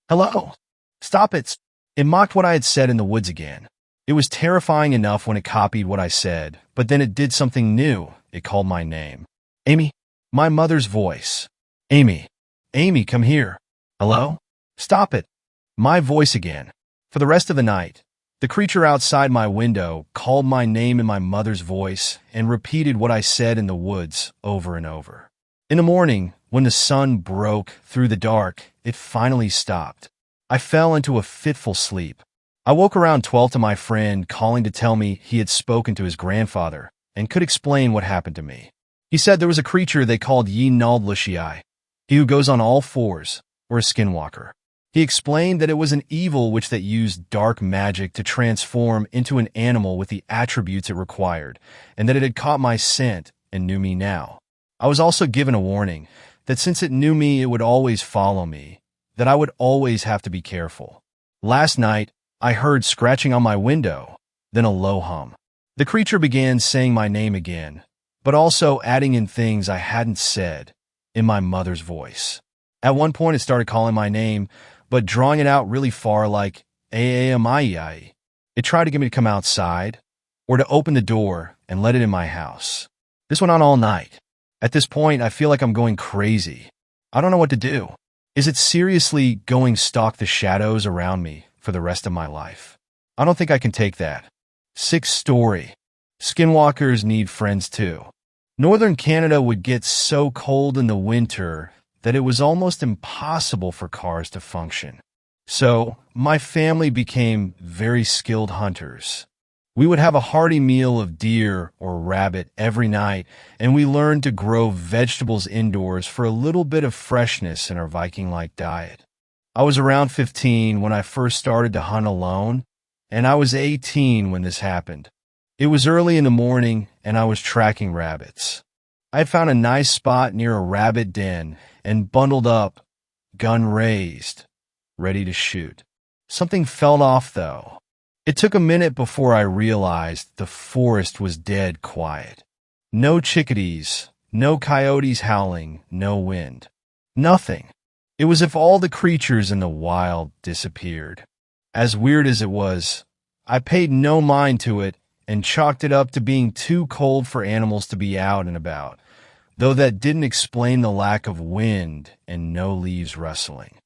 Hello. Stop it. It mocked what I had said in the woods again. It was terrifying enough when it copied what I said, but then it did something new. It called my name. Amy. My mother's voice. Amy. Amy, come here. Hello? Stop it. My voice again. For the rest of the night, the creature outside my window called my name in my mother's voice and repeated what I said in the woods over and over. In the morning, when the sun broke through the dark, it finally stopped. I fell into a fitful sleep. I woke around 12 to my friend calling to tell me he had spoken to his grandfather and could explain what happened to me. He said there was a creature they called Yi Naldlishii, he who goes on all fours, or a skinwalker. He explained that it was an evil witch that used dark magic to transform into an animal with the attributes it required, and that it had caught my scent and knew me now. I was also given a warning that since it knew me, it would always follow me, that I would always have to be careful. Last night, I heard scratching on my window, then a low hum. The creature began saying my name again, but also adding in things I hadn't said in my mother's voice. At one point, it started calling my name, but drawing it out really far like Aamai. It tried to get me to come outside or to open the door and let it in my house. This went on all night. At this point, I feel like I'm going crazy. I don't know what to do. Is it seriously going stalk the shadows around me for the rest of my life? I don't think I can take that. 6th story. Skinwalkers need friends too. Northern Canada would get so cold in the winter that it was almost impossible for cars to function. So, my family became very skilled hunters. We would have a hearty meal of deer or rabbit every night, and we learned to grow vegetables indoors for a little bit of freshness in our Viking-like diet. I was around 15 when I first started to hunt alone, and I was 18 when this happened. It was early in the morning, and I was tracking rabbits. I had found a nice spot near a rabbit den and bundled up, gun raised, ready to shoot. Something fell off, though. It took a minute before I realized the forest was dead quiet. No chickadees, no coyotes howling, no wind. Nothing. It was as if all the creatures in the wild disappeared. As weird as it was, I paid no mind to it and chalked it up to being too cold for animals to be out and about, though that didn't explain the lack of wind and no leaves rustling.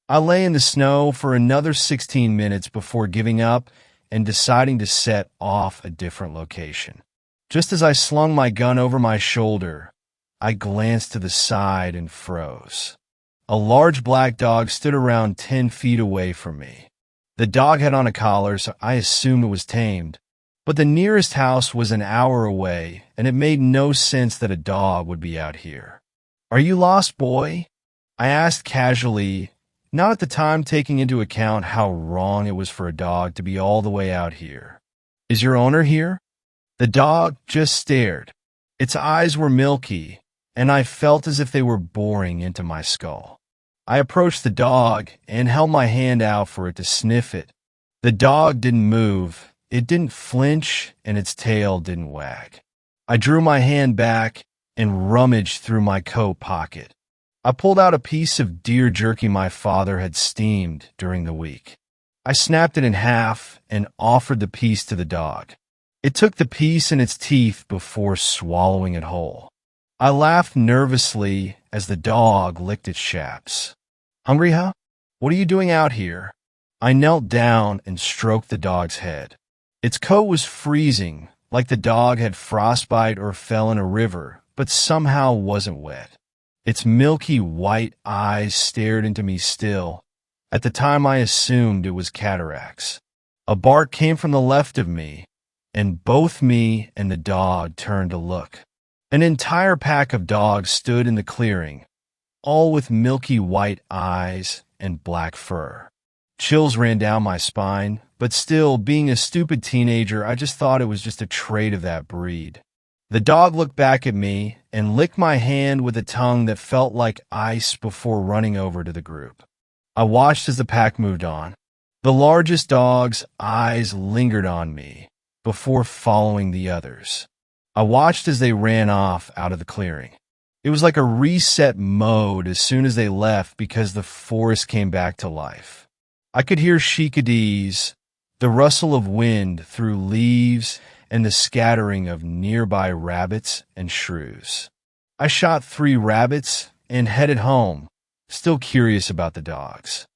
I lay in the snow for another 16 minutes before giving up and deciding to set off a different location. Just as I slung my gun over my shoulder, I glanced to the side and froze. A large black dog stood around 10 feet away from me. The dog had on a collar, so I assumed it was tamed, but the nearest house was an hour away, and it made no sense that a dog would be out here. "Are you lost, boy?" I asked casually, not at the time taking into account how wrong it was for a dog to be all the way out here. "Is your owner here?" The dog just stared. Its eyes were milky, and I felt as if they were boring into my skull. I approached the dog and held my hand out for it to sniff it. The dog didn't move, it didn't flinch, and its tail didn't wag. I drew my hand back and rummaged through my coat pocket. I pulled out a piece of deer jerky my father had steamed during the week. I snapped it in half and offered the piece to the dog. It took the piece in its teeth before swallowing it whole. I laughed nervously as the dog licked its chaps. "Hungry, huh? What are you doing out here?" I knelt down and stroked the dog's head. Its coat was freezing, like the dog had frostbite or fell in a river, but somehow wasn't wet. Its milky white eyes stared into me still. At the time I assumed it was cataracts. A bark came from the left of me, and both me and the dog turned to look. An entire pack of dogs stood in the clearing, all with milky white eyes and black fur. Chills ran down my spine, but still, being a stupid teenager, I just thought it was just a trait of that breed. The dog looked back at me and licked my hand with a tongue that felt like ice before running over to the group. I watched as the pack moved on. The largest dog's eyes lingered on me before following the others. I watched as they ran off out of the clearing. It was like a reset mode as soon as they left because the forest came back to life. I could hear chickadees, the rustle of wind through leaves, and the scattering of nearby rabbits and shrews. I shot 3 rabbits and headed home, still curious about the dogs.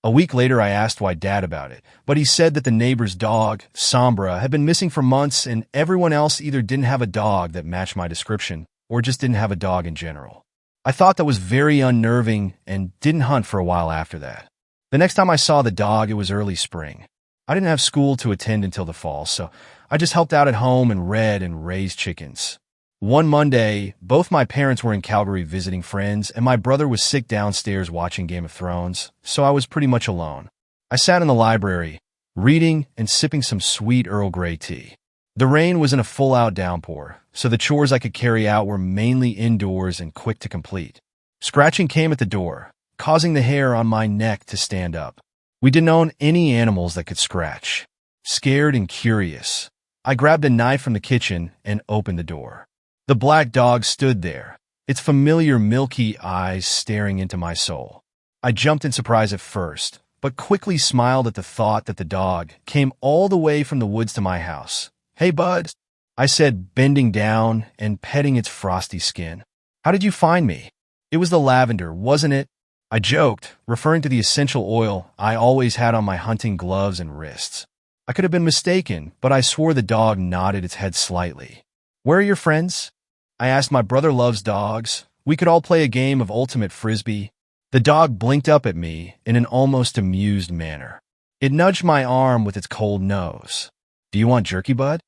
A week later, I asked Dad about it, but he said that the neighbor's dog, Sombra, had been missing for months and everyone else either didn't have a dog that matched my description or just didn't have a dog in general. I thought that was very unnerving and didn't hunt for a while after that. The next time I saw the dog, it was early spring. I didn't have school to attend until the fall, so I just helped out at home and read and raised chickens. One Monday, both my parents were in Calgary visiting friends, and my brother was sick downstairs watching Game of Thrones, so I was pretty much alone. I sat in the library, reading and sipping some sweet Earl Grey tea. The rain was in a full-out downpour, so the chores I could carry out were mainly indoors and quick to complete. Scratching came at the door, causing the hair on my neck to stand up. We didn't own any animals that could scratch. Scared and curious, I grabbed a knife from the kitchen and opened the door. The black dog stood there, its familiar milky eyes staring into my soul. I jumped in surprise at first, but quickly smiled at the thought that the dog came all the way from the woods to my house. "Hey, bud," I said, bending down and petting its frosty skin. "How did you find me?" "It was the lavender, wasn't it?" I joked, referring to the essential oil I always had on my hunting gloves and wrists. I could have been mistaken, but I swore the dog nodded its head slightly. "Where are your friends?" I asked. "My brother loves dogs. We could all play a game of ultimate frisbee." The dog blinked up at me in an almost amused manner. It nudged my arm with its cold nose. "Do you want jerky, bud?"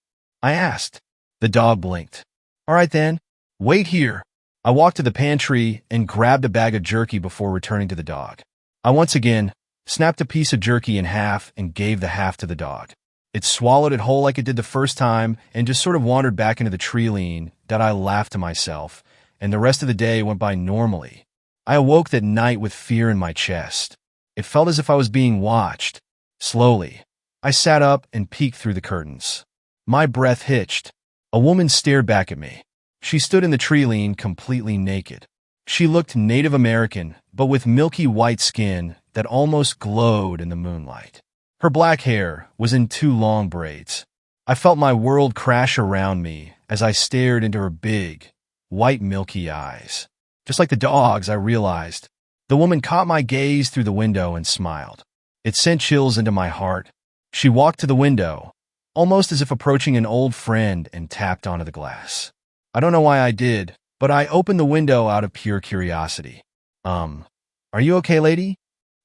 I asked. The dog blinked. "All right then, wait here." I walked to the pantry and grabbed a bag of jerky before returning to the dog. I once again snapped a piece of jerky in half and gave the half to the dog. It swallowed it whole like it did the first time and just sort of wandered back into the tree lean that I laughed to myself, and the rest of the day went by normally. I awoke that night with fear in my chest. It felt as if I was being watched. Slowly, I sat up and peeked through the curtains. My breath hitched. A woman stared back at me. She stood in the tree lean completely naked. She looked Native American, but with milky white skin that almost glowed in the moonlight. Her black hair was in 2 long braids. I felt my world crash around me as I stared into her big, white milky eyes. Just like the dogs, I realized. The woman caught my gaze through the window and smiled. It sent chills into my heart. She walked to the window, almost as if approaching an old friend, and tapped onto the glass. I don't know why I did, but I opened the window out of pure curiosity. Are you okay, lady?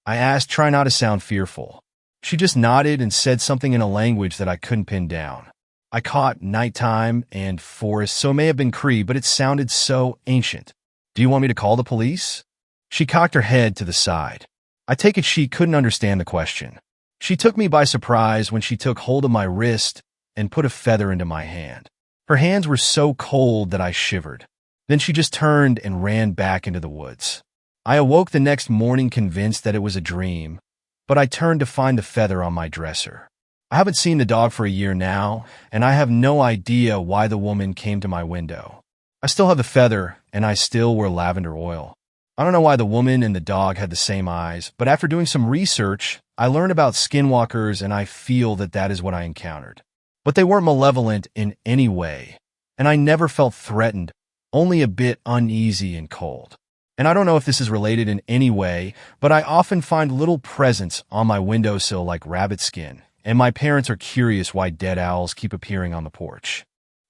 I asked, trying not to sound fearful. She just nodded and said something in a language that I couldn't pin down. I caught nighttime and forest, so it may have been Cree, but it sounded so ancient. Do you want me to call the police? She cocked her head to the side. I take it she couldn't understand the question. She took me by surprise when she took hold of my wrist and put a feather into my hand. Her hands were so cold that I shivered. Then she just turned and ran back into the woods. I awoke the next morning convinced that it was a dream, but I turned to find the feather on my dresser. I haven't seen the dog for a year now, and I have no idea why the woman came to my window. I still have the feather, and I still wear lavender oil. I don't know why the woman and the dog had the same eyes, but after doing some research, I learned about skinwalkers, and I feel that that is what I encountered. But they weren't malevolent in any way, and I never felt threatened, only a bit uneasy and cold. And I don't know if this is related in any way, but I often find little presents on my windowsill like rabbit skin, and my parents are curious why dead owls keep appearing on the porch.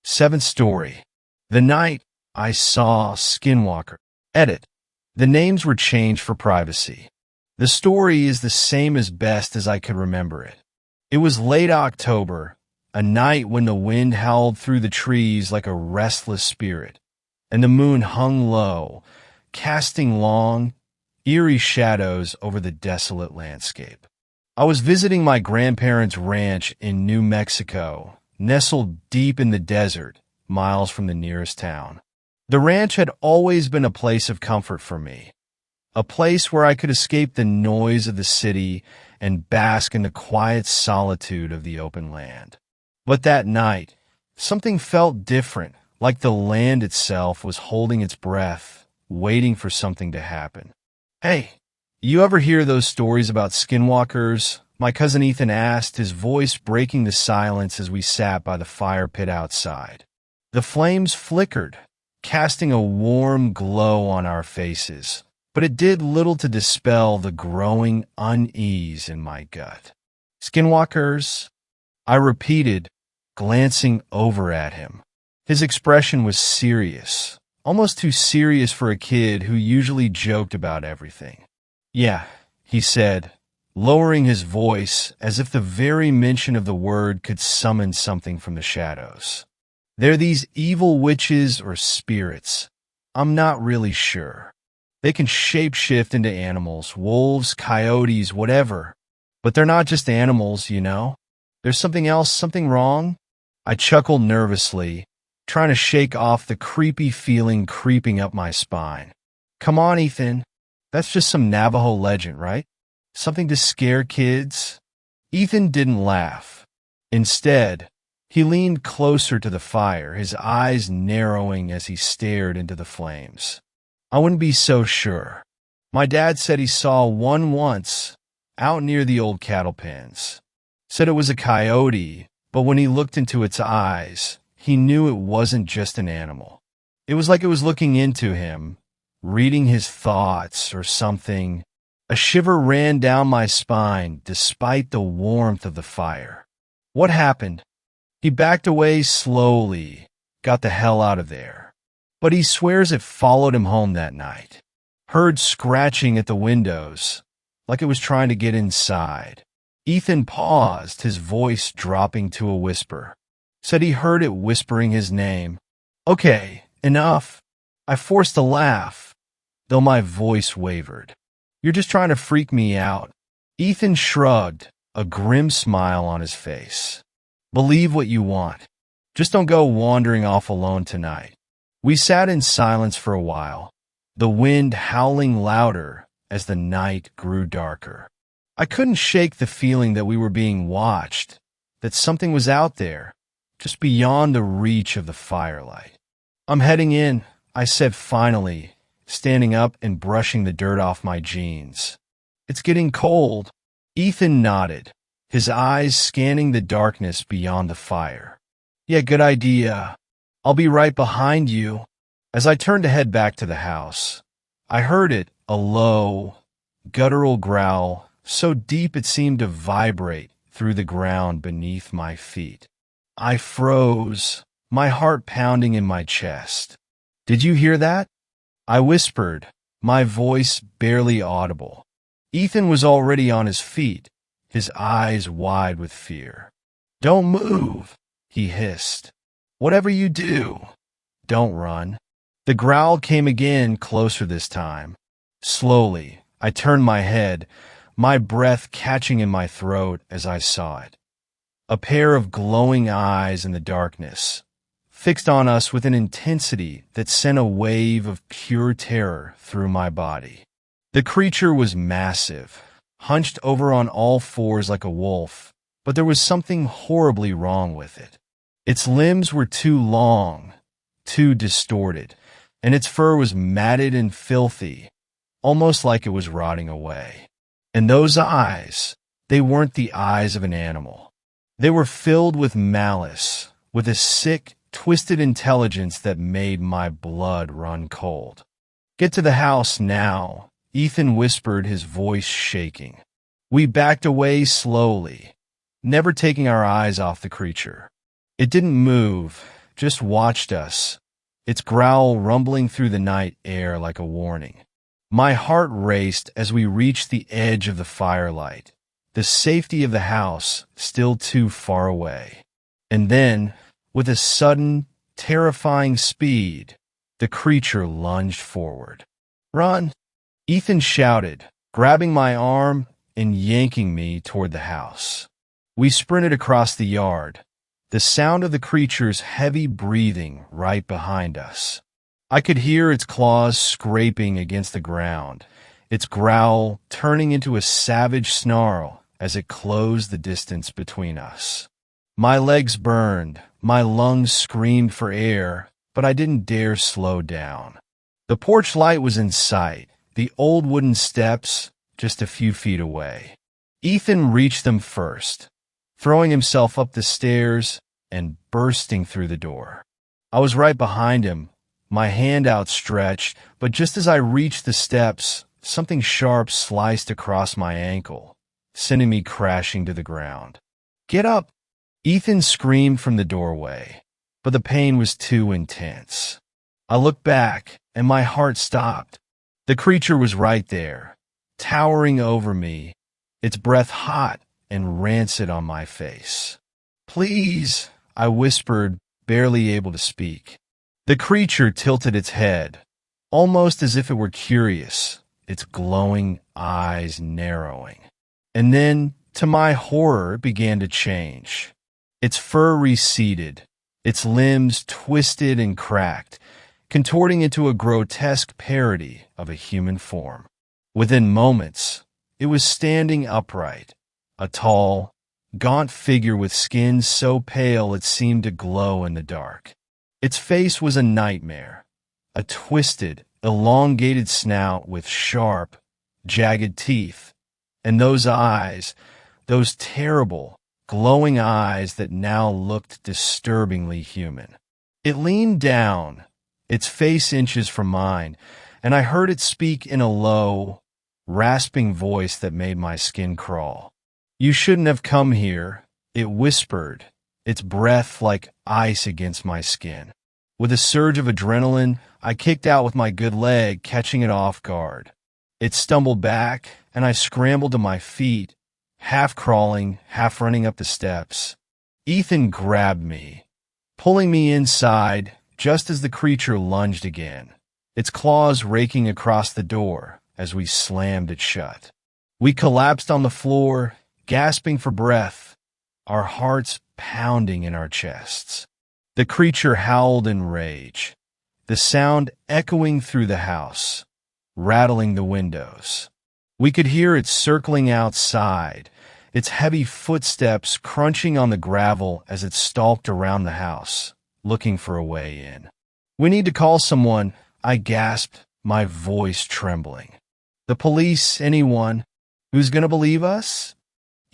7th story. The night I saw Skinwalker. Edit. The names were changed for privacy. The story is the same as best as I could remember it. It was late October, a night when the wind howled through the trees like a restless spirit, and the moon hung low, casting long, eerie shadows over the desolate landscape. I was visiting my grandparents' ranch in New Mexico, nestled deep in the desert, miles from the nearest town. The ranch had always been a place of comfort for me, a place where I could escape the noise of the city and bask in the quiet solitude of the open land. But that night, something felt different, like the land itself was holding its breath, waiting for something to happen. Hey, you ever hear those stories about skinwalkers? My cousin Ethan asked, his voice breaking the silence as we sat by the fire pit outside. The flames flickered, casting a warm glow on our faces, but it did little to dispel the growing unease in my gut. Skinwalkers? I repeated, glancing over at him. His expression was serious. Almost too serious for a kid who usually joked about everything. Yeah, he said, lowering his voice as if the very mention of the word could summon something from the shadows. They're these evil witches or spirits. I'm not really sure. They can shapeshift into animals, wolves, coyotes, whatever. But they're not just animals, you know? There's something else, something wrong? I chuckled nervously, trying to shake off the creepy feeling creeping up my spine. Come on, Ethan. That's just some Navajo legend, right? Something to scare kids? Ethan didn't laugh. Instead, he leaned closer to the fire, his eyes narrowing as he stared into the flames. I wouldn't be so sure. My dad said he saw one once, out near the old cattle pens. Said it was a coyote, but when he looked into its eyes, he knew it wasn't just an animal. It was like it was looking into him, reading his thoughts or something. A shiver ran down my spine despite the warmth of the fire. What happened? He backed away slowly, got the hell out of there. But he swears it followed him home that night. Heard scratching at the windows, like it was trying to get inside. Ethan paused, his voice dropping to a whisper. Said he heard it whispering his name. Okay, enough. I forced a laugh, though my voice wavered. You're just trying to freak me out. Ethan shrugged, a grim smile on his face. Believe what you want. Just don't go wandering off alone tonight. We sat in silence for a while, the wind howling louder as the night grew darker. I couldn't shake the feeling that we were being watched, that something was out there, just beyond the reach of the firelight. I'm heading in, I said finally, standing up and brushing the dirt off my jeans. It's getting cold. Ethan nodded. his eyes scanning the darkness beyond the fire. "Yeah, good idea. I'll be right behind you." As I turned to head back to the house, I heard it, a low, guttural growl, so deep it seemed to vibrate through the ground beneath my feet. I froze, my heart pounding in my chest. "Did you hear that?" I whispered, my voice barely audible. Ethan was already on his feet, his eyes wide with fear. "Don't move," he hissed. "Whatever you do, don't run." The growl came again, closer this time. Slowly, I turned my head, my breath catching in my throat as I saw it. A pair of glowing eyes in the darkness, fixed on us with an intensity that sent a wave of pure terror through my body. The creature was massive, hunched over on all fours like a wolf, but there was something horribly wrong with it. Its limbs were too long, too distorted, and its fur was matted and filthy, almost like it was rotting away. And those eyes, they weren't the eyes of an animal. They were filled with malice, with a sick, twisted intelligence that made my blood run cold. "Get to the house now," Ethan whispered, his voice shaking. We backed away slowly, never taking our eyes off the creature. It didn't move, just watched us, its growl rumbling through the night air like a warning. My heart raced as we reached the edge of the firelight, the safety of the house still too far away. And then, with a sudden, terrifying speed, the creature lunged forward. "Run!" Ethan shouted, grabbing my arm and yanking me toward the house. We sprinted across the yard, the sound of the creature's heavy breathing right behind us. I could hear its claws scraping against the ground, its growl turning into a savage snarl as it closed the distance between us. My legs burned, my lungs screamed for air, but I didn't dare slow down. The porch light was in sight, the old wooden steps just a few feet away. Ethan reached them first, throwing himself up the stairs and bursting through the door. I was right behind him, my hand outstretched, but just as I reached the steps, something sharp sliced across my ankle, sending me crashing to the ground. "Get up!" Ethan screamed from the doorway, but the pain was too intense. I looked back, and my heart stopped. The creature was right there, towering over me, its breath hot and rancid on my face. "Please," I whispered, barely able to speak. The creature tilted its head, almost as if it were curious, its glowing eyes narrowing. And then, to my horror, it began to change. Its fur receded, its limbs twisted and cracked, contorting into a grotesque parody of a human form. Within moments, it was standing upright, a tall, gaunt figure with skin so pale it seemed to glow in the dark. Its face was a nightmare, a twisted, elongated snout with sharp, jagged teeth, and those eyes, those terrible, glowing eyes that now looked disturbingly human. It leaned down, its face inches from mine, and I heard it speak in a low, rasping voice that made my skin crawl. "You shouldn't have come here," it whispered, its breath like ice against my skin. With a surge of adrenaline, I kicked out with my good leg, catching it off guard. It stumbled back, and I scrambled to my feet, half crawling, half running up the steps. Ethan grabbed me, pulling me inside just as the creature lunged again, its claws raking across the door as we slammed it shut. We collapsed on the floor, gasping for breath, our hearts pounding in our chests. The creature howled in rage, the sound echoing through the house, rattling the windows. We could hear it circling outside, its heavy footsteps crunching on the gravel as it stalked around the house, looking for a way in. "We need to call someone," I gasped, my voice trembling. "The police, anyone. Who's gonna believe us?"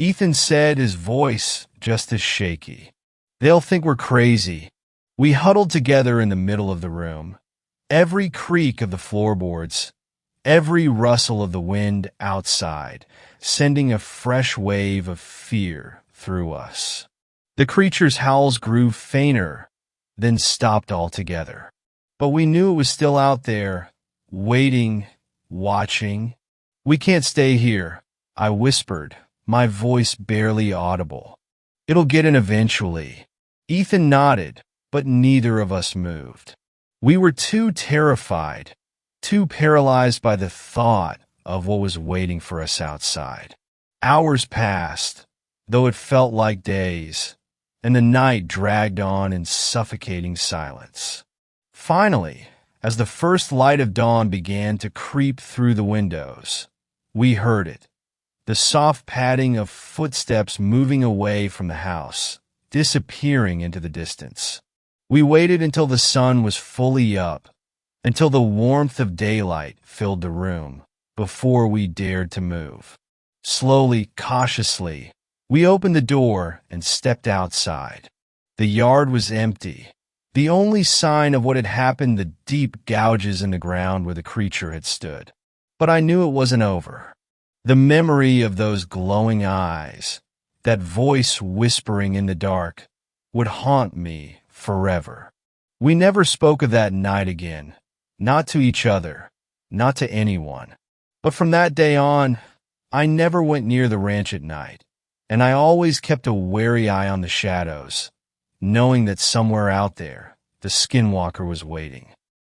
Ethan said, his voice just as shaky. They'll think we're crazy. We huddled together in the middle of the room. Every creak of the floorboards, every rustle of the wind outside, sending a fresh wave of fear through us. The creature's howls grew fainter, then stopped altogether. But we knew it was still out there, waiting, watching. "We can't stay here," I whispered, my voice barely audible. "It'll get in eventually." Ethan nodded, but neither of us moved. We were too terrified, too paralyzed by the thought of what was waiting for us outside. Hours passed, though it felt like days, and the night dragged on in suffocating silence. Finally, as the first light of dawn began to creep through the windows, we heard it, the soft padding of footsteps moving away from the house, disappearing into the distance. We waited until the sun was fully up, until the warmth of daylight filled the room, before we dared to move. Slowly, cautiously, we opened the door and stepped outside. The yard was empty. The only sign of what had happened, the deep gouges in the ground where the creature had stood. But I knew it wasn't over. The memory of those glowing eyes, that voice whispering in the dark, would haunt me forever. We never spoke of that night again, not to each other, not to anyone. But from that day on, I never went near the ranch at night, and I always kept a wary eye on the shadows, knowing that somewhere out there, the Skinwalker was waiting.